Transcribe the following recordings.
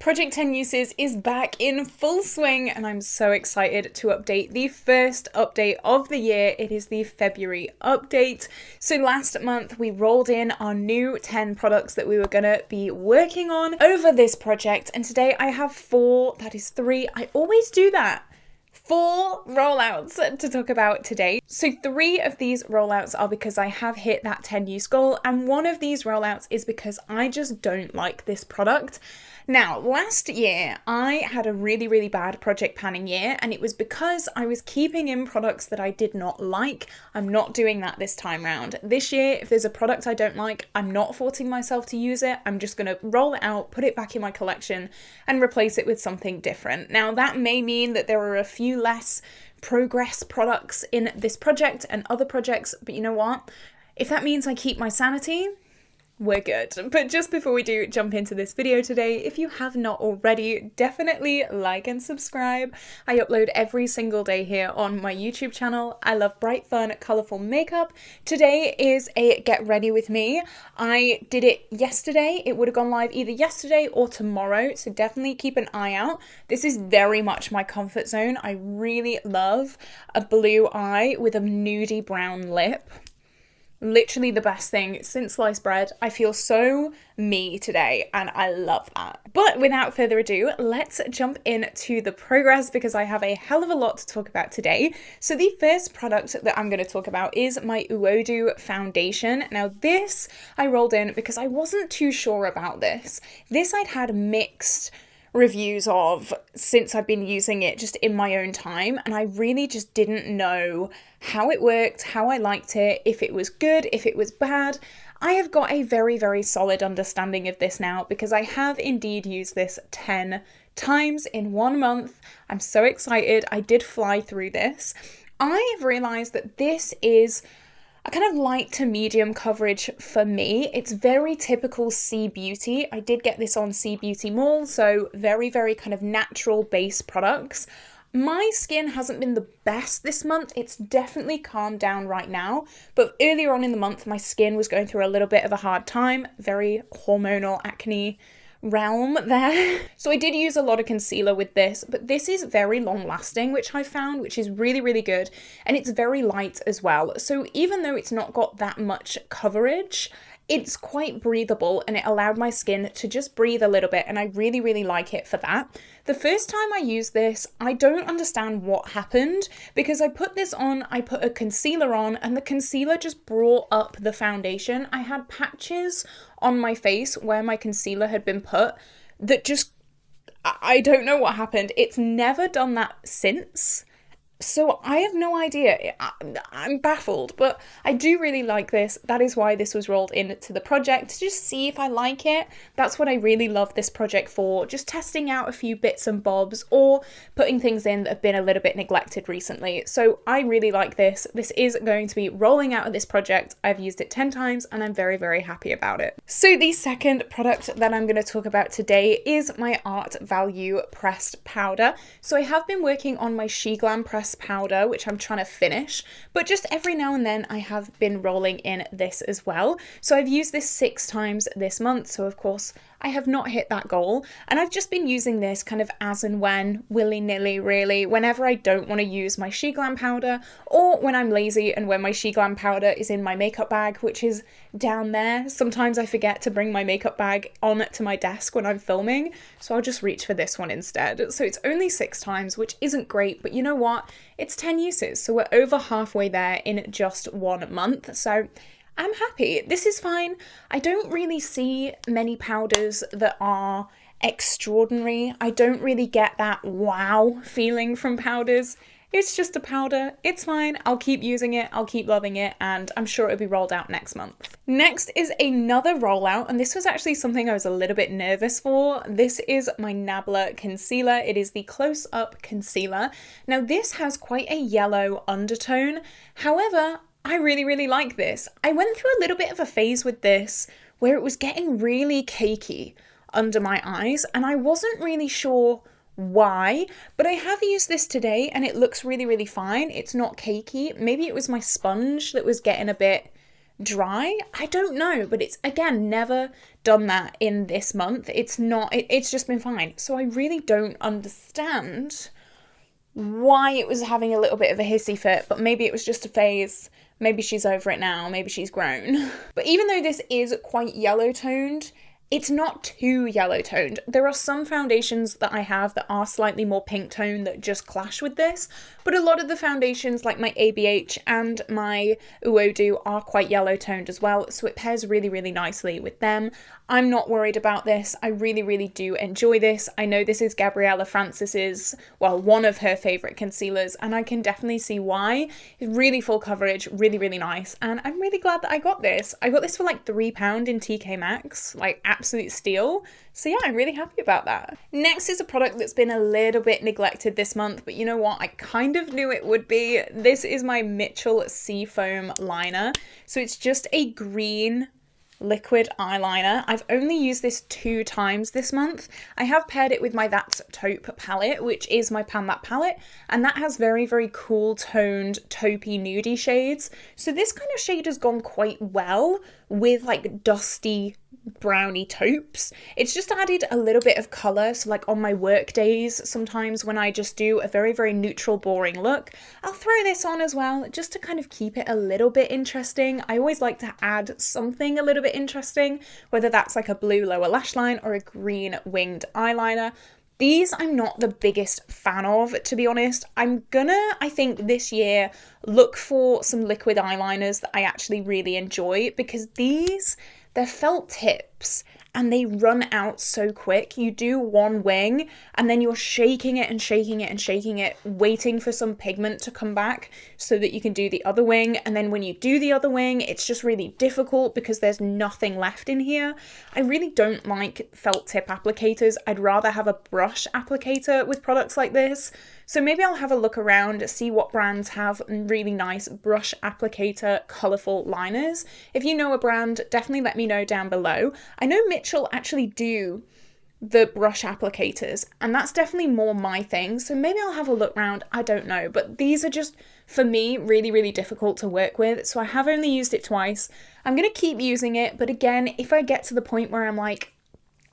Project 10 Uses is back in full swing and I'm so excited to update the first update of the year. It is the February update. So last month we rolled in our new 10 products that we were going to be working on over this project, and today I have 4, that is 3, I always do that. 4 rollouts to talk about today. So 3 of these rollouts are because I have hit that 10 use goal, and one of these rollouts is because I just don't like this product. Now, last year I had a really bad project panning year, and it was because I was keeping in products that I did not like. I'm not doing that this time round. This year, if there's a product I don't like, I'm not forcing myself to use it. I'm just going to roll it out, put it back in my collection, and replace it with something different. Now, that may mean that there are a few less progress products in this project and other projects, but you know what? If that means I keep my sanity, we're good. But just before we do jump into this video today, if you have not already, definitely like and subscribe. I upload every single day here on my YouTube channel. I love bright, fun, colourful makeup. Today is a Get Ready With Me. I did it yesterday. It would have gone live either yesterday or tomorrow, so definitely keep an eye out. This is very much my comfort zone. I really love a blue eye with a nudie brown lip. Literally the best thing since sliced bread. I feel so me today and I love that. But without further ado, let's jump into the progress because I have a hell of a lot to talk about today. So the first product that I'm going to talk about is my Uodo foundation. Now this I rolled in because I wasn't too sure about this. This I'd had mixed reviews of since I've been using it just in my own time, and I really just didn't know how it worked, how I liked it, if it was good, if it was bad. I have got a very solid understanding of this now because I have indeed used this 10 times in 1 month. I'm so excited. I did fly through this. I have realised that this is a kind of light to medium coverage for me. It's very typical C Beauty. I did get this on C Beauty Mall, so very kind of natural base products. My skin hasn't been the best this month. It's definitely calmed down right now, but earlier on in the month my skin was going through a little bit of a hard time, very hormonal acne realm there. So I did use a lot of concealer with this, but this is very long lasting, which I found, which is really good, and it's very light as well. So even though it's not got that much coverage, it's quite breathable and it allowed my skin to just breathe a little bit, and I really like it for that. The first time I used this, I don't understand what happened because I put this on, I put a concealer on, and the concealer just brought up the foundation. I had patches on my face where my concealer had been put that just, I don't know what happened. It's never done that since. So I have no idea. I'm baffled, but I do really like this. That is why this was rolled into the project, to just see if I like it. That's what I really love this project for, just testing out a few bits and bobs or putting things in that have been a little bit neglected recently. So I really like this. This is going to be rolling out of this project. I've used it 10 times and I'm very happy about it. So the second product that I'm going to talk about today is my Art Value pressed powder. So I have been working on my She Glam pressed powder, which I'm trying to finish, but just every now and then I have been rolling in this as well. So I've used this 6 times this month, so of course I have not hit that goal, and I've just been using this kind of as and when, willy-nilly really, whenever I don't want to use my She Glam powder, or when I'm lazy and when my She Glam powder is in my makeup bag, which is down there. Sometimes I forget to bring my makeup bag on to my desk when I'm filming, so I'll just reach for this one instead. So it's only 6 times, which isn't great, but you know what? It's 10 uses, so we're over halfway there in just 1 month, so I'm happy. This is fine. I don't really see many powders that are extraordinary. I don't really get that wow feeling from powders. It's just a powder. It's fine. I'll keep using it. I'll keep loving it, and I'm sure it'll be rolled out next month. Next is another rollout, and this was actually something I was a little bit nervous for. This is my Nabla concealer. It is the Close Up concealer. Now this has quite a yellow undertone. However, I really like this. I went through a little bit of a phase with this where it was getting really cakey under my eyes, and I wasn't really sure why, but I have used this today and it looks really fine. It's not cakey. Maybe it was my sponge that was getting a bit dry. I don't know, but it's, again, never done that in this month. It's not, it's just been fine. So I really don't understand why it was having a little bit of a hissy fit, but maybe it was just a phase. Maybe she's over it now, maybe she's grown. But even though this is quite yellow toned, it's not too yellow toned. There are some foundations that I have that are slightly more pink toned that just clash with this, but a lot of the foundations like my ABH and my Uodu are quite yellow toned as well, so it pairs really, really nicely with them. I'm not worried about this. I really, really do enjoy this. I know this is Gabriella Francis's, well, one of her favourite concealers, and I can definitely see why. It's really full coverage, really, really nice, and I'm really glad that I got this. I got this for like £3 in TK Maxx, like absolute steal. So yeah, I'm really happy about that. Next is a product that's been a little bit neglected this month, but you know what? I kind of knew it would be. This is my Mitchell Seafoam liner. So it's just a green liquid eyeliner. I've only used this 2 times this month. I have paired it with my That's Taupe palette, which is my Pan That palette, and that has very, very cool toned taupey nudie shades. So this kind of shade has gone quite well with like dusty browny taupes. It's just added a little bit of colour, so like on my work days, sometimes when I just do a very, very neutral, boring look, I'll throw this on as well, just to kind of keep it a little bit interesting. I always like to add something a little bit interesting, whether that's like a blue lower lash line or a green winged eyeliner. These I'm not the biggest fan of, to be honest. I'm gonna, I think this year, look for some liquid eyeliners that I actually really enjoy, because they're felt tips and they run out so quick. You do one wing and then you're shaking it and shaking it and shaking it, waiting for some pigment to come back so that you can do the other wing. And then when you do the other wing, it's just really difficult because there's nothing left in here. I really don't like felt tip applicators. I'd rather have a brush applicator with products like this. So maybe I'll have a look around, see what brands have really nice brush applicator colourful liners. If you know a brand, definitely let me know down below. I know Mitchell actually do the brush applicators, and that's definitely more my thing. So maybe I'll have a look around, I don't know. But these are just, for me, really, really difficult to work with. So I have only used it twice. I'm going to keep using it. But again, if I get to the point where I'm like,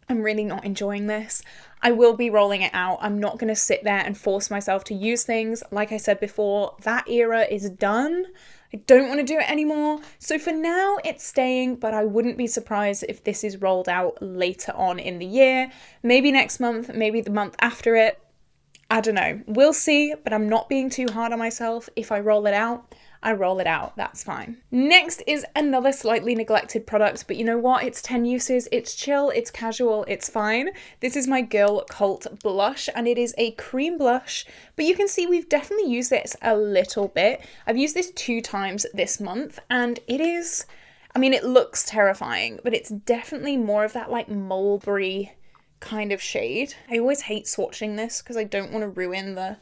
I'm really not enjoying this, I will be rolling it out. I'm not going to sit there and force myself to use things. Like I said before, that era is done. I don't want to do it anymore. So for now, it's staying, but I wouldn't be surprised if this is rolled out later on in the year. Maybe next month, maybe the month after it. I don't know. We'll see, but I'm not being too hard on myself. If I roll it out, I roll it out, that's fine. Next is another slightly neglected product, but you know what? It's 10 uses, it's chill, it's casual, it's fine. This is my Girl Cult blush, and it is a cream blush, but you can see we've definitely used this a little bit. I've used this 2 times this month, and it is, I mean, it looks terrifying, but it's definitely more of that like mulberry kind of shade. I always hate swatching this because I don't want to ruin the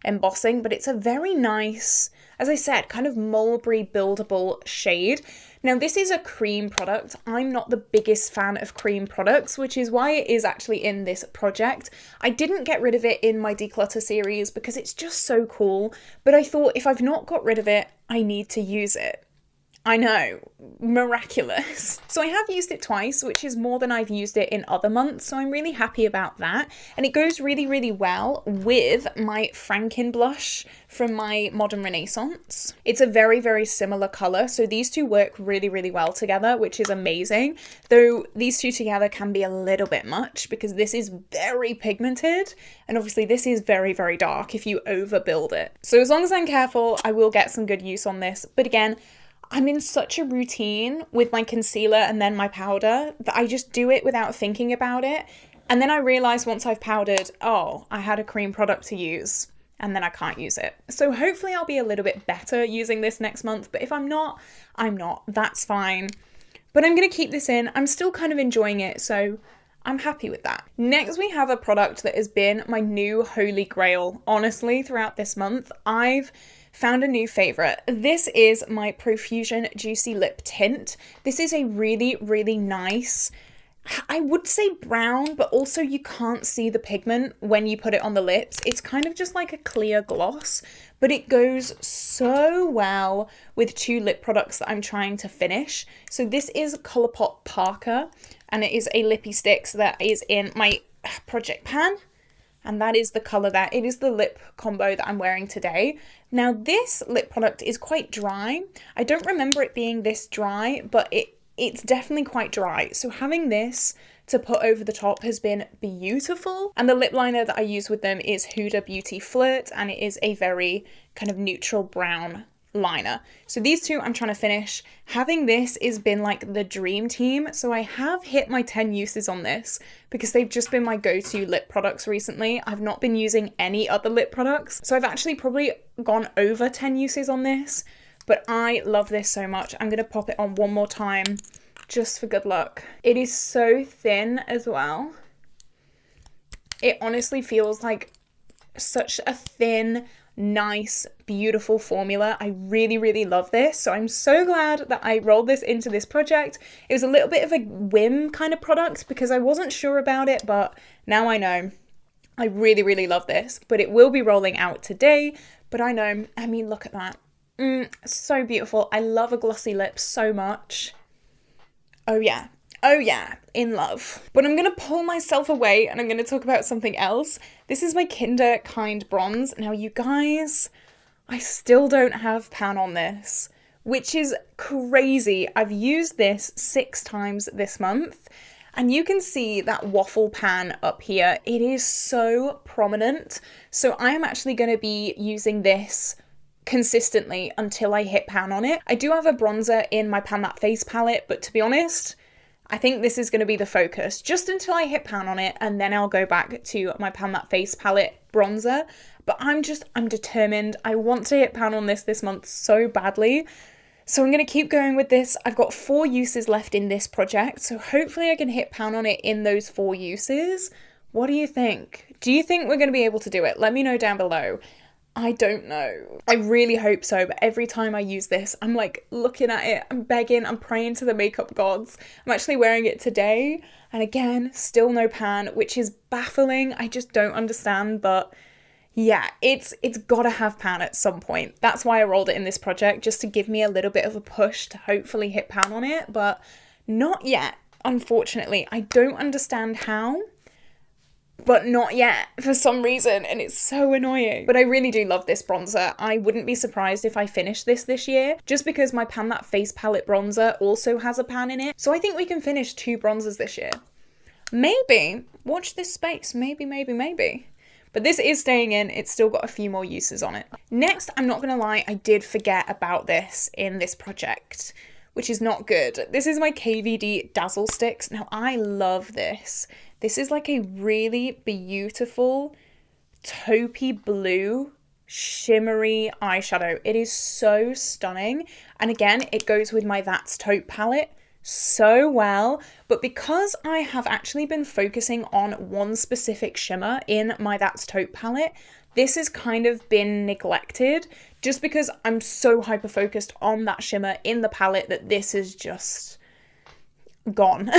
embossing, but it's a very nice, as I said, kind of mulberry buildable shade. Now this is a cream product. I'm not the biggest fan of cream products, which is why it is actually in this project. I didn't get rid of it in my declutter series because it's just so cool, but I thought if I've not got rid of it, I need to use it. I know, miraculous. So I have used it twice, which is more than I've used it in other months, so I'm really happy about that. And it goes really, really well with my Franken blush from my Modern Renaissance. It's a very, very similar colour, so these two work really, really well together, which is amazing. Though these two together can be a little bit much because this is very pigmented, and obviously this is very, very dark if you overbuild it. So as long as I'm careful, I will get some good use on this. But again, I'm in such a routine with my concealer and then my powder that I just do it without thinking about it. And then I realise once I've powdered, oh, I had a cream product to use, and then I can't use it. So hopefully I'll be a little bit better using this next month. But if I'm not, I'm not. That's fine. But I'm going to keep this in. I'm still kind of enjoying it, so I'm happy with that. Next, we have a product that has been my new holy grail, honestly, throughout this month. I've found a new favourite. This is my Profusion Juicy Lip Tint. This is a really, really nice I would say brown, but also you can't see the pigment when you put it on the lips. It's kind of just like a clear gloss, but it goes so well with two lip products that I'm trying to finish. So this is Colourpop Parker, and it is a lippy sticks that is in my project pan. And that is the colour there. It is the lip combo that I'm wearing today. Now this lip product is quite dry. I don't remember it being this dry, but it's definitely quite dry. So having this to put over the top has been beautiful. And the lip liner that I use with them is Huda Beauty Flirt, and it is a very kind of neutral brown liner. So these two I'm trying to finish. Having this has been like the dream team. So I have hit my 10 uses on this because they've just been my go-to lip products recently. I've not been using any other lip products. So I've actually probably gone over 10 uses on this, but I love this so much. I'm going to pop it on one more time just for good luck. It is so thin as well. It honestly feels like such a thin, nice, beautiful formula. I really, really love this. So I'm so glad that I rolled this into this project. It was a little bit of a whim kind of product because I wasn't sure about it, but now I know. I really, really love this, but it will be rolling out today. But I know, I mean, look at that. So beautiful. I love a glossy lip so much. Oh yeah, in love. But I'm gonna pull myself away and I'm gonna talk about something else. This is my Kindr Kind Bronze. Now you guys, I still don't have pan on this, which is crazy. I've used this 6 times this month, and you can see that waffle pan up here. It is so prominent. So I am actually gonna be using this consistently until I hit pan on it. I do have a bronzer in my Pan That Face palette, but to be honest, I think this is going to be the focus just until I hit pan on it, and then I'll go back to my Pan That Face palette bronzer. But I'm determined. I want to hit pan on this month so badly. So I'm going to keep going with this. I've got 4 uses left in this project, so hopefully I can hit pan on it in those 4 uses. What do you think? Do you think we're going to be able to do it? Let me know down below. I don't know. I really hope so, but every time I use this, I'm like looking at it, I'm begging, I'm praying to the makeup gods. I'm actually wearing it today, and again, still no pan, which is baffling. I just don't understand, but yeah, it's gotta have pan at some point. That's why I rolled it in this project, just to give me a little bit of a push to hopefully hit pan on it, but not yet, unfortunately. I don't understand how, but not yet for some reason, and it's so annoying. But I really do love this bronzer. I wouldn't be surprised if I finish this year, just because my Pan That Face palette bronzer also has a pan in it. So I think we can finish 2 bronzers this year. Maybe, watch this space, maybe. But this is staying in, it's still got a few more uses on it. Next, I'm not gonna lie, I did forget about this in this project, which is not good. This is my KVD Dazzle Sticks. Now I love this. This is like a really beautiful taupey blue shimmery eyeshadow. It is so stunning. And again, it goes with my That's Taupe palette so well. But because I have actually been focusing on one specific shimmer in my That's Taupe palette, this has kind of been neglected just because I'm so hyper focused on that shimmer in the palette that this is just gone.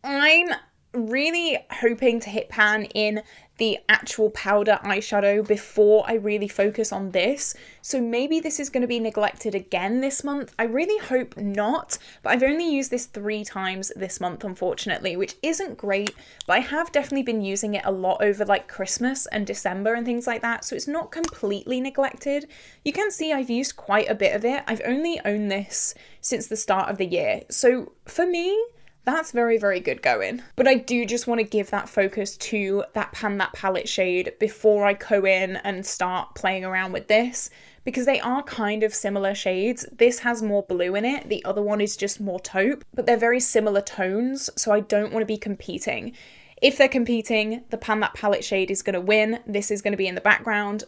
I'm really hoping to hit pan in the actual powder eyeshadow before I really focus on this. So maybe this is going to be neglected again this month. I really hope not, but I've only used this 3 times this month, unfortunately, which isn't great, but I have definitely been using it a lot over like Christmas and December and things like that. So it's not completely neglected. You can see I've used quite a bit of it. I've only owned this since the start of the year. So for me, that's very, very good going. But I do just want to give that focus to that Pan That palette shade before I go in and start playing around with this, because they are kind of similar shades. This has more blue in it. The other one is just more taupe, but they're very similar tones. So I don't want to be competing. If they're competing, the Pan That palette shade is going to win. This is going to be in the background.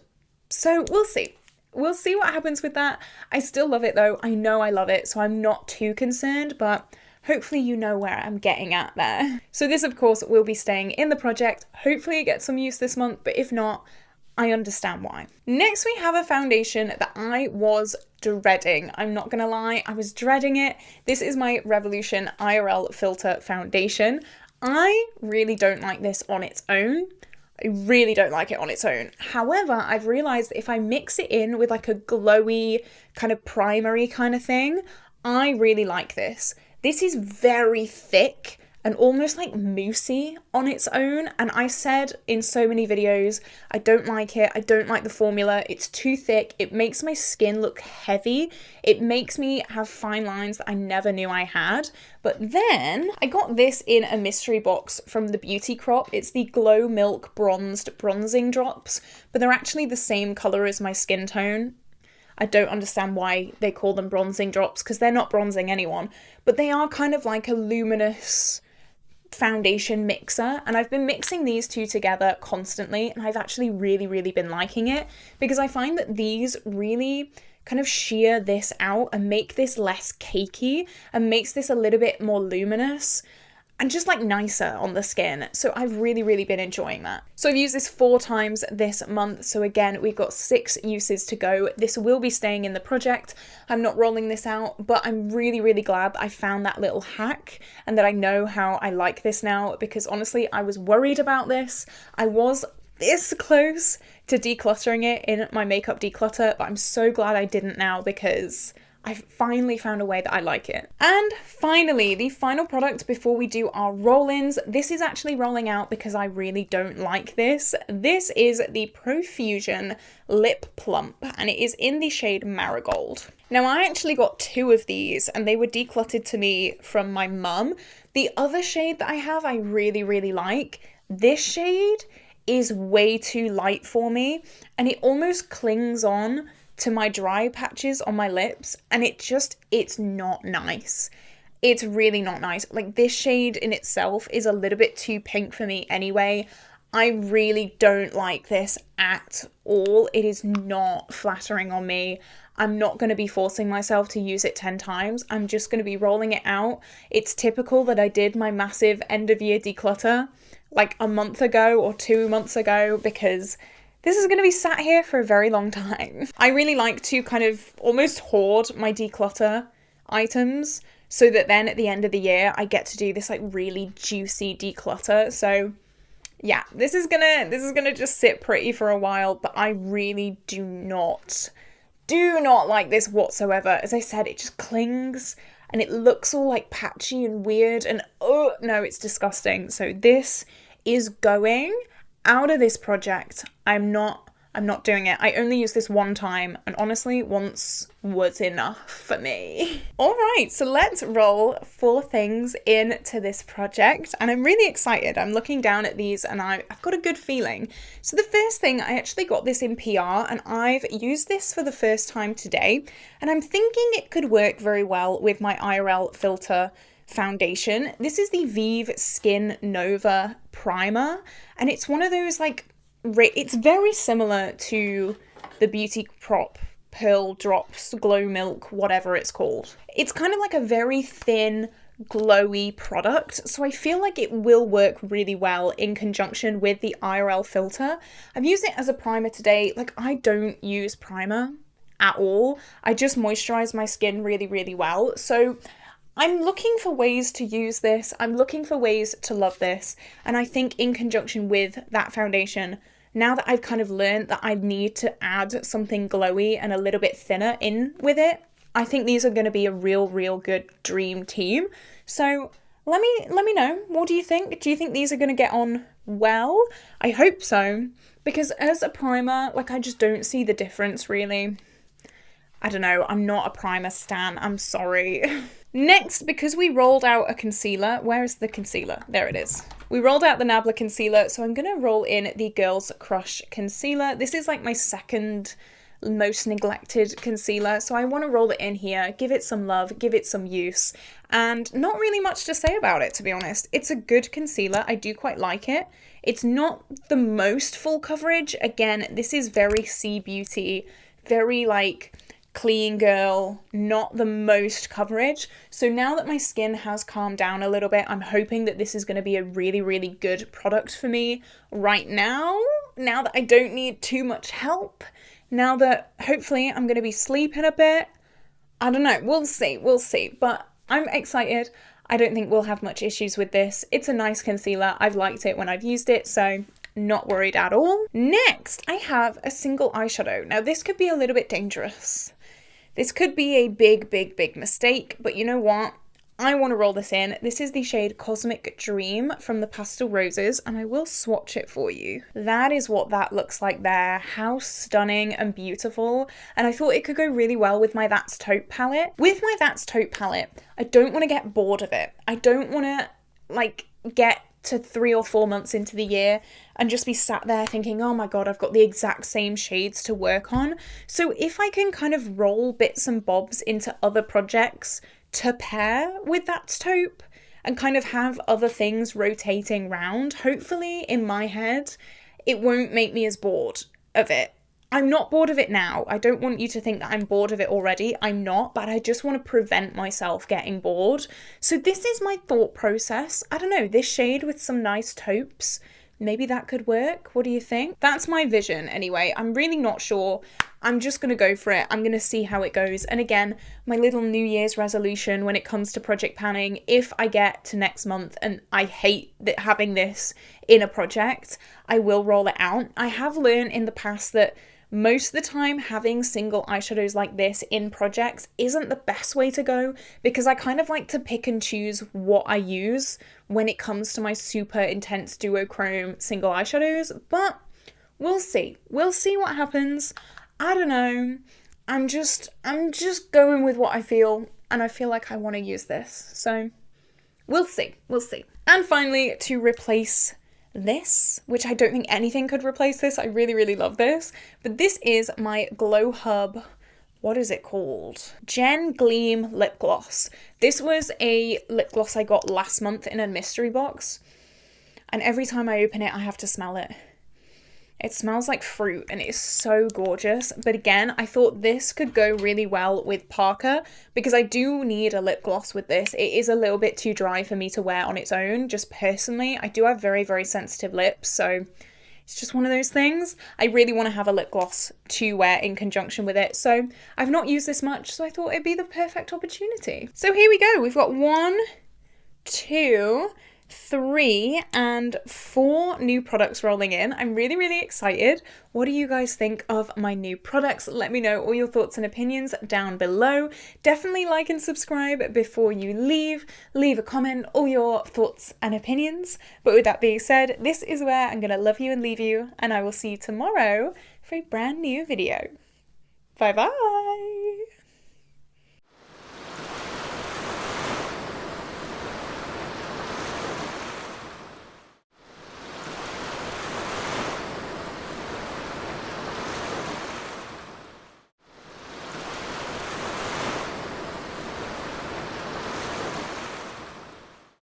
So we'll see. We'll see what happens with that. I still love it though. I know I love it, so I'm not too concerned, but hopefully you know where I'm getting at there. So this, of course, will be staying in the project. Hopefully it gets some use this month, but if not, I understand why. Next, we have a foundation that I was dreading. I'm not gonna lie, I was dreading it. This is my Revolution IRL Filter Foundation. I really don't like this on its own. I really don't like it on its own. However, I've realized that if I mix it in with like a glowy kind of primery kind of thing, I really like this. This is very thick and almost like moussey on its own. And I said in so many videos, I don't like it. I don't like the formula. It's too thick. It makes my skin look heavy. It makes me have fine lines that I never knew I had. But then I got this in a mystery box from the Beauty Crop. It's the Glow Milk Bronzed Bronzing Drops, but they're actually the same color as my skin tone. I don't understand why they call them bronzing drops because they're not bronzing anyone, but they are kind of like a luminous foundation mixer, and I've been mixing these two together constantly, and I've actually really been liking it because I find that these really kind of sheer this out and make this less cakey and makes this a little bit more luminous and just like nicer on the skin. So I've really been enjoying that. So I've used this 4 times this month. So again, we've got 6 uses to go. This will be staying in the project. I'm not rolling this out, but I'm really glad that I found that little hack and that I know how I like this now, because honestly, I was worried about this. I was this close to decluttering it in my makeup declutter, but I'm so glad I didn't now because I've finally found a way that I like it. And finally, the final product before we do our roll-ins. This is actually rolling out because I really don't like this. This is the Profusion Lip Plump, and it is in the shade Marigold. Now, I actually got 2 of these, and they were decluttered to me from my mum. The other shade that I have, I really like. This shade is way too light for me, and it almost clings on to my dry patches on my lips, and it's not nice. It's really not nice. Like, this shade in itself is a little bit too pink for me anyway. I really don't like this at all. It is not flattering on me. I'm not going to be forcing myself to use it 10 times. I'm just going to be rolling it out. It's typical that I did my massive end of year declutter like a month ago or 2 months ago, because this is going to be sat here for a very long time. I really like to kind of almost hoard my declutter items so that then at the end of the year I get to do this like really juicy declutter. So yeah, this is gonna just sit pretty for a while, but I really do not like this whatsoever. As I said, it just clings and it looks all like patchy and weird, and oh no, it's disgusting. So this is going out of this project. I'm not doing it. I only used this 1 time, and honestly, once was enough for me. All right, so let's roll 4 things into this project, and I'm really excited. I'm looking down at these, and I've got a good feeling. So the first thing, I actually got this in PR, and I've used this for the first time today, and I'm thinking it could work very well with my IRL filter foundation. This is the Vive Skin Nova Primer, and it's one of those like, it's very similar to the Beauty Crop Pearl Drops Glow Milk, whatever it's called. It's kind of like a very thin, glowy product, so I feel like it will work really well in conjunction with the IRL filter. I've used it as a primer today. Like, I don't use primer at all. I just moisturize my skin really well. So I'm looking for ways to use this. I'm looking for ways to love this. And I think in conjunction with that foundation, now that I've kind of learned that I need to add something glowy and a little bit thinner in with it, I think these are going to be a real good dream team. So let me know. What do you think? Do you think these are going to get on well? I hope so, because as a primer, like, I just don't see the difference really. I don't know, I'm not a primer stan, I'm sorry. Next, because we rolled out a concealer, where is the concealer? There it is. We rolled out the Nabla concealer, so I'm going to roll in the Girls Crush concealer. This is like my second most neglected concealer, so I want to roll it in here, give it some love, give it some use, and not really much to say about it, to be honest. It's a good concealer, I do quite like it. It's not the most full coverage. Again, this is very C Beauty, very like clean girl, not the most coverage. So now that my skin has calmed down a little bit, I'm hoping that this is going to be a really good product for me right now that I don't need too much help, now that hopefully I'm going to be sleeping a bit. I don't know, we'll see, but I'm excited. I don't think we'll have much issues with this. It's a nice concealer. I've liked it when I've used it, so not worried at all. Next, I have a single eyeshadow. Now, this could be a little bit dangerous. This could be a big mistake, but you know what? I want to roll this in. This is the shade Cosmic Dream from the Pastel Roses, and I will swatch it for you. That is what that looks like there. How stunning and beautiful. And I thought it could go really well with my That's Taupe palette. With my That's Taupe palette, I don't want to get bored of it. I don't want to, like, get to 3 or 4 months into the year and just be sat there thinking, oh my god, I've got the exact same shades to work on. So if I can kind of roll bits and bobs into other projects to pair with That's Taupe and kind of have other things rotating round, hopefully in my head, it won't make me as bored of it. I'm not bored of it now. I don't want you to think that I'm bored of it already. I'm not, but I just want to prevent myself getting bored. So this is my thought process. I don't know, this shade with some nice taupes, maybe that could work. What do you think? That's my vision anyway. I'm really not sure. I'm just going to go for it. I'm going to see how it goes. And again, my little New Year's resolution when it comes to project panning, if I get to next month and I hate having this in a project, I will roll it out. I have learned in the past that most of the time having single eyeshadows like this in projects isn't the best way to go, because I kind of like to pick and choose what I use when it comes to my super intense duochrome single eyeshadows, but we'll see. We'll see what happens. I don't know. I'm just going with what I feel, and I feel like I want to use this. So we'll see. We'll see. And finally, to replace this, which I don't think anything could replace this. I really love this. But this is my Glow Hub, what is it called? Gen Gleam Lip Gloss. This was a lip gloss I got last month in a mystery box. And every time I open it, I have to smell it. It smells like fruit and it is so gorgeous. But again, I thought this could go really well with Parker because I do need a lip gloss with this. It is a little bit too dry for me to wear on its own, just personally. I do have very sensitive lips, so it's just one of those things. I really want to have a lip gloss to wear in conjunction with it. So I've not used this much, so I thought it'd be the perfect opportunity. So here we go. We've got 1, 2, 3 and 4 new products rolling in. I'm really excited. What do you guys think of my new products? Let me know all your thoughts and opinions down below. Definitely like and subscribe before you leave. Leave a comment, all your thoughts and opinions. But with that being said, this is where I'm gonna love you and leave you, and I will see you tomorrow for a brand new video. Bye bye!